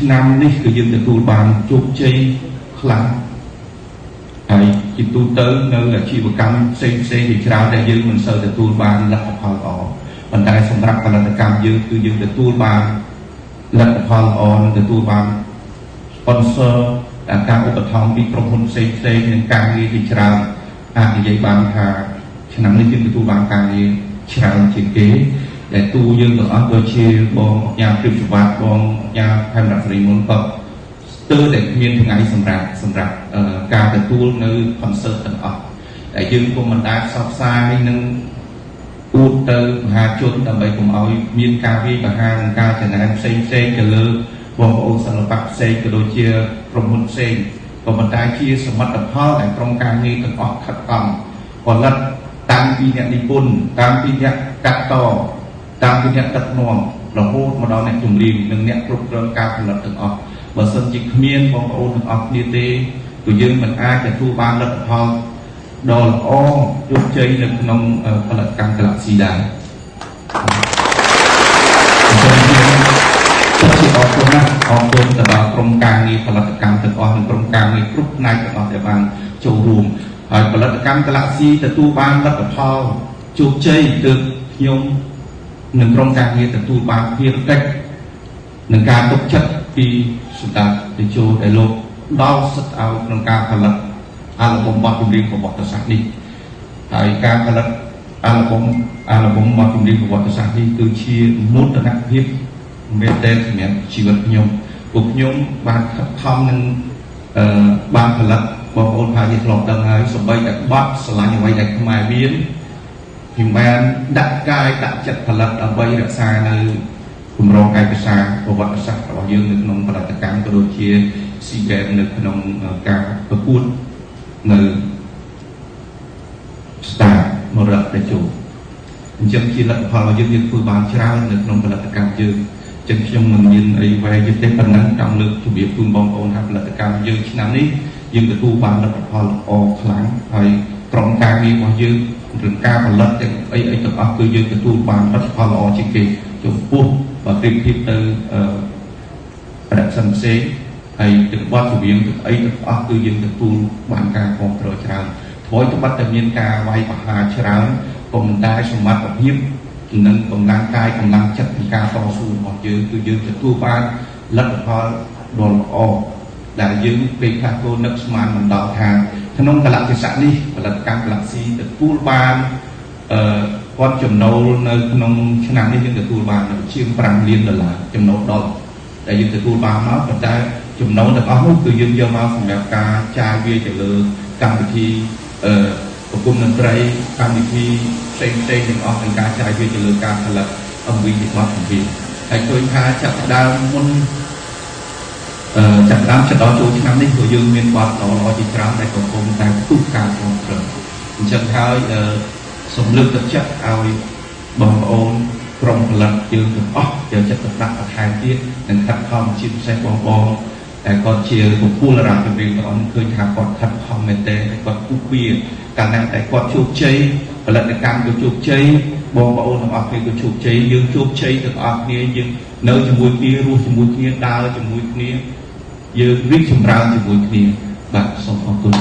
năm đi cứ dừng từ tu bàn chụp chơi khăn ai chỉ tu tới nơi là chỉ một cam xây thì trao đại dương mình sơ từ tu bàn lật phật ở mình đại sông rắc là cam dương cứ dừng từ tu bàn lật phật ở từ tu bàn sponsor đã caoอุปถัมภ์ពីក្រុមហ៊ុនផ្សេងនឹងការងារជាច្រើនអាចនិយាយបានថាឆ្នាំនេះយើងទទួលបានការងារច្រើនជាងគេដែលទូយើងទាំងអស់ដូចជាបងញ៉ាំព្រឹកច្បាប់បងញ៉ាំផែនរដ្ឋរីមុនក៏ស្ទើរតែមានថ្ងៃសម្រាប់ការទទួលនៅ concert ទាំងអស់តែយើងក៏មិនដែលផ្សព្វផ្សាយនឹងអួតទៅមហាជនដើម្បីកុំឲ្យមានការវាយប្រហារនិងការចំណាយផ្សេងទៅលើបងប្អូនសិល្បៈផ្សេងក៏ដូចជាក្រុមហ៊ុនផ្សេងក៏ប៉ុន្តែជាសមិទ្ធផលដែលក្រុមការងារទាំងអស់ខិតខំផលិតតាំងពីអ្នកនិពន្ធតាំងពីអ្នកកាត់តតាំងពីអ្នកដឹកនាំរហូតមកដល់អ្នកជំនាញនិងអ្នកគ្រប់គ្រងការផលិតទាំងអស់បើសិនជាគ្មានបងប្អូនទាំងអស់គ្នាទេគឺយើងមិនអាចទទួលបានលទ្ធផលដ៏ល្អជោគជ័យនៅក្នុងផលិតកម្ម Galaxy ដែរជាអរគុណណាស់អរគុណទៅដល់ក្រុមការងារផលិតកម្មទាំងអស់និងក្រុមការងារគ្រប់ផ្នែកទាំងអស់ដែលបានចូលរួមហើយផលិតកម្ម Galaxy ទទួលបានលទ្ធផលជោគជ័យទើបខ្ញុំនិងក្រុមការងារទទួលបានភារកិច្ចនិងការទុកចិត្តពីសម្ដេចតេជោដែលលោកដល់សិទ្ធឲ្យក្នុងការផលិតអាល់ប៊ុមបទចម្រៀងប្រវត្តិសាស្ត្រនេះហើយការផលិតអាល់ប៊ុមបទចម្រៀងប្រវត្តិសាស្ត្រនេះគឺជាមោទនភាពមែនតើសម្រាប់ជីវិតខ្ញុំពួកខ្ញុំបានខិតខំនឹងបានផលិតបងប្អូនថាជាធ្លាប់ដឹងហើយសម្បីតែបទស្រឡាញ់អ្វីដែលខ្មែរមានខ្ញុំបានដាក់កាយដាក់ចិត្តផលិតដើម្បីរក្សានៅគម្រោងឯកសារប្រវត្តិសាស្ត្ររបស់យើងនៅក្នុងផលិតកម្មក៏ដូចជា SEA Games នៅក្នុងការប្រកួតនៅ Star មរតកតេជោអញ្ចឹងជាលទ្ធផលរបស់យើងធ្វើបានច្រើននៅក្នុងផលិតកម្មយើងចឹងខ្ញុំមិនមានអីវែងទេប៉ុណ្ណឹងចង់លើកជម្រាបជូនបងប្អូនថាផលិតកម្មយើងឆ្នាំនេះយើងទទួលបានលទ្ធផលល្អខ្លាំងហើយក្រុមការងាររបស់យើងក្នុងការផលិតទាំងអីទាំងអស់គឺយើងទទួលបានលទ្ធផលល្អជាងគេចំពោះបើប្រៀបធៀបទៅproductionផ្សេងហើយទាំងបទចម្រៀងទាំងអីទាំងអស់គឺយើងទទួលបានការគាំទ្រច្រើនធ្វើឲ្យត្បិតតែមានការវាយប្រហារច្រើនក៏មិនដែលសមត្ថភាពនិងកម្លាំងកាយកម្លាំងចិត្តនៃការតស៊ូរបស់យើងគឺយើងទទួលបានលទ្ធផលដ៏ល្អដែលយើងពេលខ្លះក៏នឹកស្មានមិនដល់ថាក្នុងកលៈទេសៈនេះផលិតកម្ម Galaxy ទទួលបានគាត់ចំណូលនៅក្នុងឆ្នាំនេះយើងទទួលបានជាង$5 លានចំណូលដុល្លារដែលយើងទទួលបានមកប៉ុន្តែចំណូលទាំងអស់នោះគឺយើងយកមកសម្រាប់ការចាយវាទៅលើកម្មវិធីប្រគំតន្ត្រីកម្មវិធីផ្សេងទាំងអស់ទាំងការចាយវាទៅលើការផលិត MV របស់ជំនាញហើយឃើញថាចាប់ដើមមុនចាប់ដើមចូលឆ្នាំនេះក៏យើងមានបទល្អជាច្រើនដែលកំពុងតែទូការគ្រប់គ្រងអញ្ចឹងហើយសូមលើកទឹកចិត្តឲ្យបងប្អូនក្រុមផលិតយើងទាំងអស់យកចិត្តទុកដាក់បន្ថែមទៀតនិងខិតខំជាពិសេសបងតែគាត់ជាបុគ្គលរាជចម្រៀងទាំងអស់ឃើញថាគាត់ខិតខំមែនទែនគាត់គូវាកាលណាតែគាត់ជោគជ័យផលិតកម្មក៏ជោគជ័យបងប្អូនទាំងអស់គ្នាក៏ជោគជ័យយើងជោគជ័យទាំងអស់គ្នាយើងនៅជាមួយគ្នារស់ជាមួយគ្នាដើរជាមួយគ្នាយើងរីកចម្រើនជាមួយគ្នាបាទសូមអរគុណ